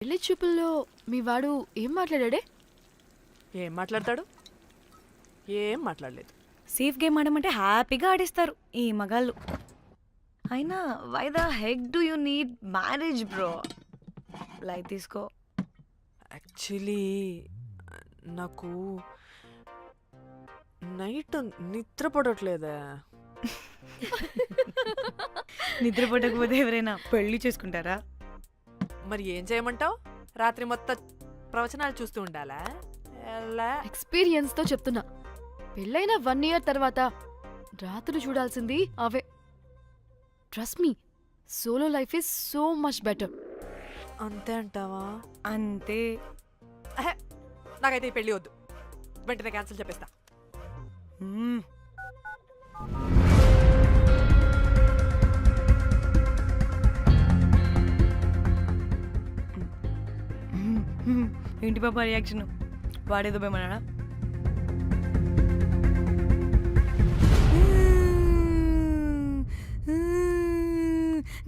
పెళ్లి చూపుల్లో మీ వాడు ఏం మాట్లాడాడే? ఏం మాట్లాడతాడు? ఏం మాట్లాడలేదు. సేఫ్ గేమ్ ఆడమంటే హ్యాపీగా ఆడిస్తారు ఈ మగాళ్ళు. అయినా why the heck do you need marriage bro? Light తీసుకో. యాక్చువల్లీ నాకు నైట్ నిద్ర పడట్లేదే. నిద్ర పట్టకపోతే ఎవరైనా పెళ్లి చేసుకుంటారా? మరి ఏం చేయమంటావు? రాత్రి మొత్తం ప్రవచనాలు చూస్తూ ఉండాలా? ఎలా? ఎక్స్పీరియన్స్ తో చెప్తున్నా, పెళ్ళైన 1 year తర్వాత రాత్రులు చూడాల్సింది అవే. Trust me, solo life is so much better. అంతే అంటావా? అంతే. అహే, నాకైతే ఈ పెళ్ళి వద్దు. వెంటనే క్యాన్సిల్ చెప్పేస్తా. మ్మ్. ఏంటి పాప రియాక్షన్? వాడేదో భయమన్నాడా?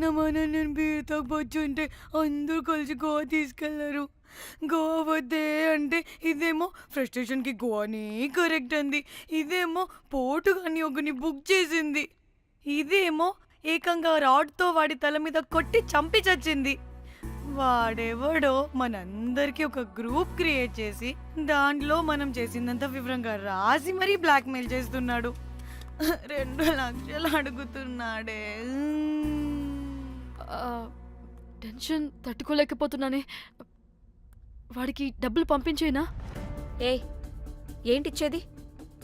నా మన నేను బీర్ తాగొచ్చు అంటే అందరూ కలిసి గోవా తీసుకెళ్లారు. గోవా వద్దే అంటే ఇదేమో ఫ్రస్ట్రేషన్కి గోవాని కరెక్ట్ అంది, ఇదేమో పోటుగాని ఒకని బుక్ చేసింది, ఇదేమో ఏకంగా రాడ్తో వాడి తల మీద కొట్టి చంపి చచ్చింది. వాడెవడో మనందరికీ ఒక గ్రూప్ క్రియేట్ చేసి దాంట్లో మనం చేసిందంతా వివరంగా రాసి మరీ బ్లాక్మెయిల్ చేస్తున్నాడు. 2 లక్షలు అడుగుతున్నాడే. టెన్షన్ తట్టుకోలేకపోతున్నానే. వాడికి డబ్బులు పంపించేనా? ఏయ్, ఏంటిచ్చేది?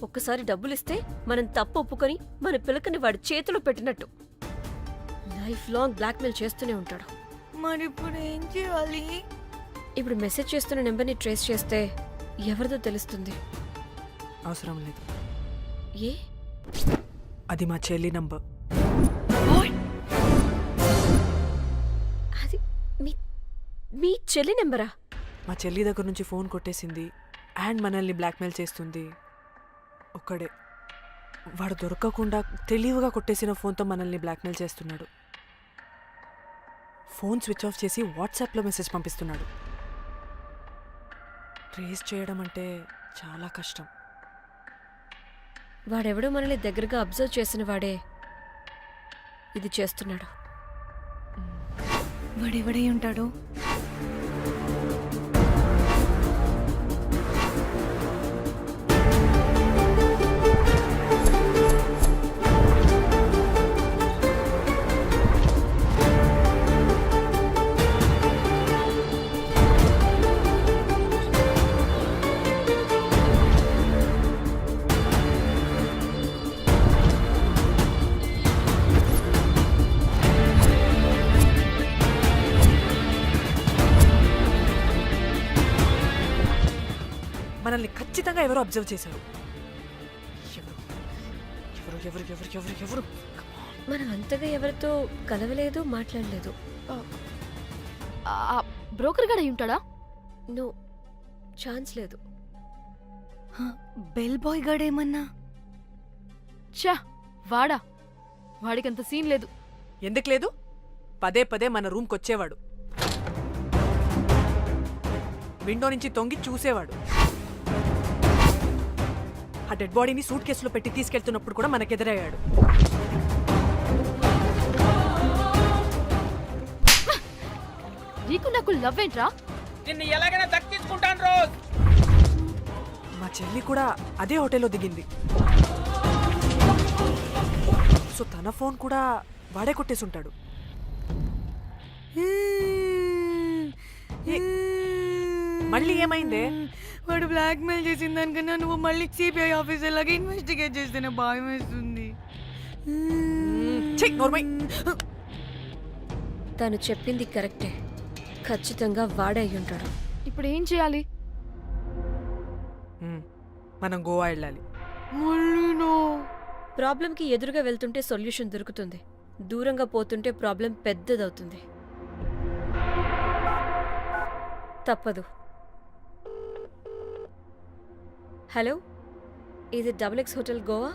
ఒక్కసారి డబ్బులిస్తే మనం తప్పు ఒప్పుకొని మన పిలకని వాడి చేతిలో పెట్టినట్టు. లైఫ్ లాంగ్ బ్లాక్మెయిల్ చేస్తూనే ఉంటాడు. మరి ఇప్పుడు ఏం చేయాలి? ఇప్పుడు మెసేజ్ చేస్తున్న నెంబర్ని ట్రేస్ చేస్తే ఎవరిదో తెలుస్తుంది. అవసరం లేదు. ఏ? అది మా చెల్లి నంబర్. అది మీ చెల్లి నెంబరా? మా చెల్లి దగ్గర నుంచి ఫోన్ కొట్టేసింది అండ్ మనల్ని బ్లాక్మెయిల్ చేస్తుంది. ఒక్కడే వాడు దొరకకుండా తెలివిగా కొట్టేసిన ఫోన్తో మనల్ని బ్లాక్మెయిల్ చేస్తున్నాడు. ఫోన్ స్విచ్ ఆఫ్ చేసి వాట్సాప్లో మెసేజ్ పంపిస్తున్నాడు. ట్రేస్ చేయడం అంటే చాలా కష్టం. వాడెవడో మనల్ని దగ్గరగా అబ్జర్వ్ చేసిన వాడే ఇది చేస్తున్నాడు. వాడెవడై ఉంటాడు? మనల్ని ఖచ్చితంగా ఎవరో అబ్జర్వ్ చేశారు. ఎవరు ఎవరు ఎవరు ఎవరు ఎవరు? మనం అంతగా ఎవరితో కలవలేదు, మాట్లాడలేదు. బ్రోకర్ గడ అయి ఉంటాడా? నో, ఛాన్స్ లేదు. బెల్ బాయ్ గడేమన్నా? ఛా, వాడా? వాడికంత సీన్ లేదు. ఎందుకు లేదు? పదే పదే మన రూమ్కి వచ్చేవాడు, విండో నుంచి తొంగి చూసేవాడు. ఆ డెడ్ బాడీని సూట్ కేసులో పెట్టి తీసుకెళ్తున్నప్పుడు కూడా మనకెదురయ్యాడు. నీకు నాకు లవ్ ఏంట్రా? నిన్ను ఎలాగైనా దక్కించుకుంటాను రోజ్. మా చెల్లి కూడా అదే హోటల్లో దిగింది. సో తన ఫోన్ కూడా వాడే కొట్టేసుంటాడు. మళ్ళీ ఏమైందే? వాడు బ్లాక్మెయిల్ చేసిన దానికన్నా నువ్వు మళ్ళీ సిబిఐ ఆఫీసర్ లాగా ఇన్వెస్టిగేట్ చేస్తేనే భయం వేస్తుంది. తను చెప్పింది కరెక్టే. ఖచ్చితంగా వాడే అయి ఉంటాడు. ఇప్పుడు ఏం చేయాలి? మనం గోవా వెళ్ళాలి. ప్రాబ్లంకి ఎదురుగా వెళ్తుంటే సొల్యూషన్ దొరుకుతుంది, దూరంగా పోతుంటే ప్రాబ్లం పెద్దదవుతుంది. తప్పదు. హలో, ఇది XX హోటల్ గోవా?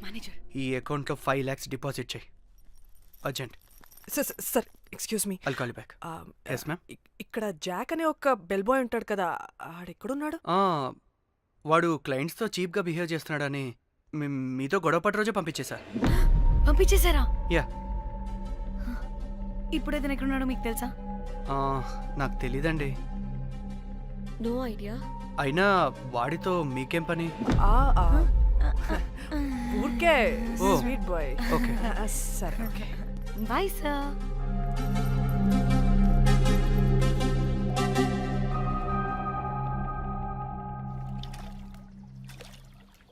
మేనేజర్ ఈ అకౌంట్లో 5 lakhs డిపాజిట్ చేయి urgent. Sir excuse me, I'll call back. Yes ma'am. ఇక్కడ జాక్ అనే ఒక బెల్ బాయ్ ఉంటాడు కదా, ఆడెక్కడున్నాడు? వాడు క్లయింట్స్తో చీప్గా బిహేవ్ చేస్తున్నాడని మీతో గొడవ పట్టు రోజే పంపించేశా. పంపించేశారా? యా. ఇప్పుడు అతను ఎక్కడున్నాడో మీకు తెలుసా? నాకు తెలీదండి. No idea. అయినా వాడితో మీకేం పని? ఊరికే ఓ. Sweet boy. ఓకే. సరే ఓకే. Bye sir.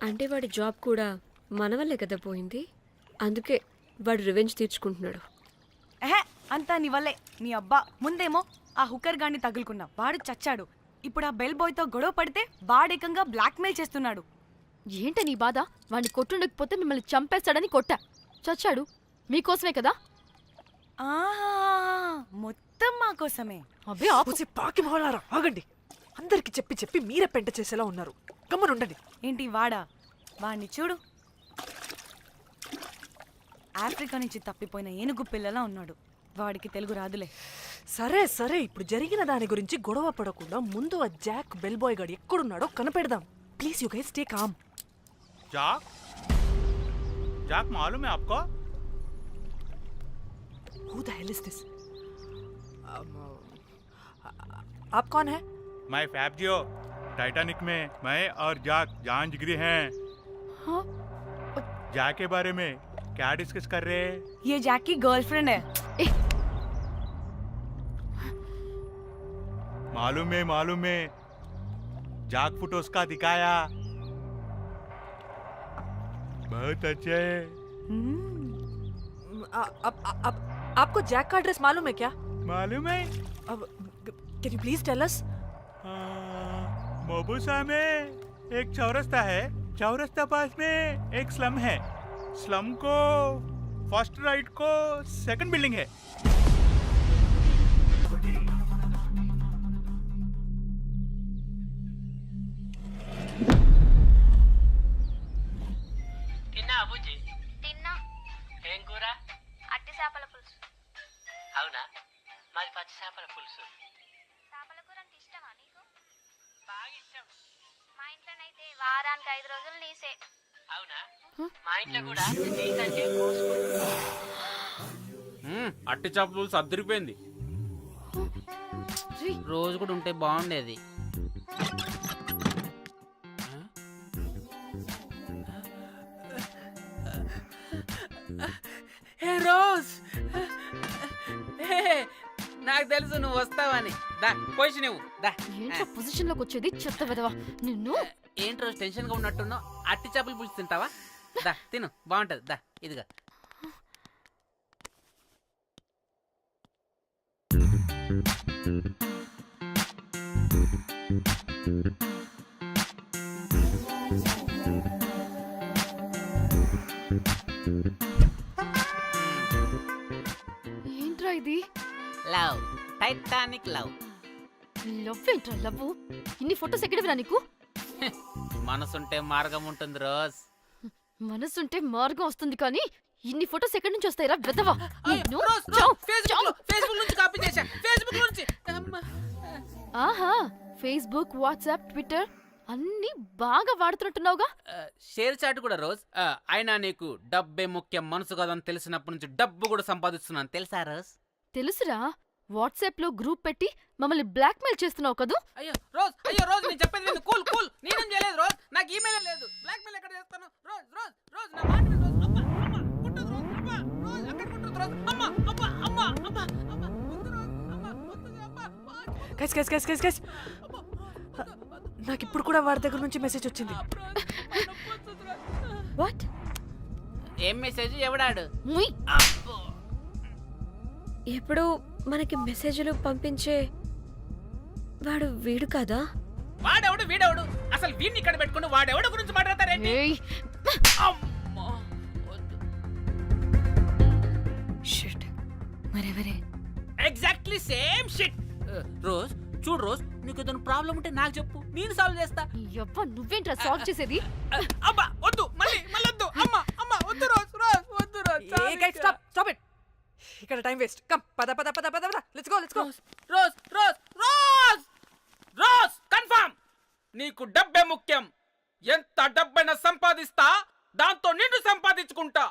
అంటే వాడి జాబ్ కూడా మన వల్లే కదా పోయింది. అందుకే వాడు రివెంజ్ తీర్చుకుంటున్నాడు. అంతా నీ వల్లే. నీ అబ్బా ముందేమో ఆ హుకర్ గాన్ని తగులుకున్నా, వాడు చచ్చాడు. ఇప్పుడు ఆ బెల్ బాయ్తో గొడవ పడితే వాడేకంగా బ్లాక్మెయిల్ చేస్తున్నాడు. ఏంట నీ బాధ? వాడిని కొట్టుండకపోతే మిమ్మల్ని చంపేస్తాడని కొట్టా. చచ్చాడు మీకోసమే కదా. ఆహా, మొత్తం మా కోసమే. అబ్బే ఆపు. పూసి పాకి మొహలారా ఆగండి. అందరికి చెప్పి చెప్పి మీరే పెంట చేసేలా ఉన్నారు. గమ్మనుండండి. ఏంటి వాడా? వాడిని చూడు, ఆఫ్రికా నుంచి తప్పిపోయిన ఏనుగు పిల్లలా ఉన్నాడు. వాడికి తెలుగు రాదులే. సరే సరే, ఇప్పుడు జరిగిన దాని గురించి గొడవ పడకుండా ముందు ఆ జాక్ బెల్ బాయ్ గాడు ఎక్కడున్నాడో కనిపెడదాం. Please you guys take calm. जाक जाक मालूम है आपको? Who the hell is this? आप कौन है? मैं फैब्जियो। टाइटैनिक में मैं और जाक जान जिगरी हैं। हाँ? जाक के बारे में क्या डिस्कस कर रहे हैं? ये जैक की गर्लफ्रेंड है. मालूम है जाक फोटोस का दिखाया, बहुत अच्छे है। आपको जैक का एड्रेस मालूम है क्या? मालूम है? Can you please tell us? मोबुसा में एक चौरस्ता है, चौरस्ता पास में एक स्लम है, स्लम को फर्स्ट राइट को सेकंड बिल्डिंग है. తిన్నా అబుజ్జి? తిన్నా. ఏం కూర? అట్టి చేపల పులుసు. అవునా, మాది పచ్చి చేపల పులుసు. చేపల కూర అంటే ఇష్టమా నీకు? బాగా ఇష్టం. మా ఇంట్లోనైతే వారానికి 5 రోజులు నీసే. అవునా, మా ఇంట్లో కూడా నీకంటే కోసుకుంటా. అట్టి చేపల పులుసు అద్దరిపోయింది. రోజు కూడా ఉంటే బాగుండేది. హే రోజ్, నాకు తెలుసు నువ్వు వస్తావని. దా పొజిషన్ నువ్వు దా. ఏంట్రా పొజిషన్ లోకి వచ్చేది చెత్త వెదవా నిన్ను. ఏంటి రోజు టెన్షన్ గా ఉన్నట్టున్నావు? అట్టి చేపల పులుసు తింటావా? దా తిను, బాగుంటది. దా ఇదిగా. ఏంట్రా ఇది? Love, Titanic love. లవ్ ఏంట్రా లవ్? ఇన్ని ఫొటోస్ ఎక్కడివిరా నీకు? మనసుంటే మార్గం ఉంటుంది రోజ్. మనసుంటే మార్గం వస్తుంది కానీ ఇన్ని ఫొటోస్ ఎక్కడి నుంచి వస్తాయిరా వెదవా నిన్ను. ఫేస్బుక్ నుంచి కాపీ చేశా, ఫేస్బుక్ నుంచి. ఆహా, ఫేస్బుక్, వాట్సాప్, ట్విట్టర్ అన్ని బాగా వాడుతున్నట్టున్నావుగా. షేర్ చాట్ కూడా రోజ్. అయినా నీకు డబ్బే ముఖ్యం, మనసు కాదని తెలిసినప్పటి నుంచి డబ్బు కూడా సంపాదిస్తున్నాను తెలుసా రోజ్? తెలుసురా, వాట్సాప్ లో గ్రూప్ పెట్టి మమ్మల్ని బ్లాక్మెయిల్ చేస్తున్నావు కదూ. అయ్యో రోజ్ నేను చెప్పేది విను. కూల్ నేనేం చేయలేదు రోజ్, నాకు ఈమెయిల్ లేదు. బ్లాక్మెయిల్ ఎక్కడ చేస్తాను రోజ్? నా మాట విను రోజ్. అబ్బా కుట్టదు రోజ్. అబ్బా రోజ్ అక్కడ కుట్టదు రోజ్. అమ్మా వద్దు రోజ్. వద్దు అబ్బా. గైస్ నాకు ఇప్పుడు కూడా వాడి దగ్గర నుంచి మెసేజ్ వచ్చింది. వాట్? ఏం మెసేజ్? ఎవడాడు? ముయ్. ఎప్పుడు మనకి మెసేజ్లు పంపించే వాడు వీడు కదా? వాడెవడు వీడెవడు? అసలు వీడిని ఇక్కడ పెట్టుకుని వాడెవడు గురించి మాట్లాడతారేంటి? ఏయ్, అమ్మా వద్దు. షిట్, మరెవరే? Exactly same shit. రోజ్ చూడు రోజ్, నీకు ఏదైనా ప్రాబ్లం ఉంటే నాకు చెప్పు, నేను సాల్వ్ చేస్తా. యవ్వ నువ్వేంట్రా సాల్వ్ చేసేది? అబ్బా వద్దు, మళ్ళీ వద్దు. అమ్మా వద్దు. ఇక్కడ టైం వేస్ట్. కమ్ పద పద పద పద పద. Let's go let's go. Rose rose rose rose confirm. నీకు డబ్బే ముఖ్యం. ఎంత డబ్బైనా సంపాదిస్తా, దాంతో నిన్ను సంపాదించుకుంటా.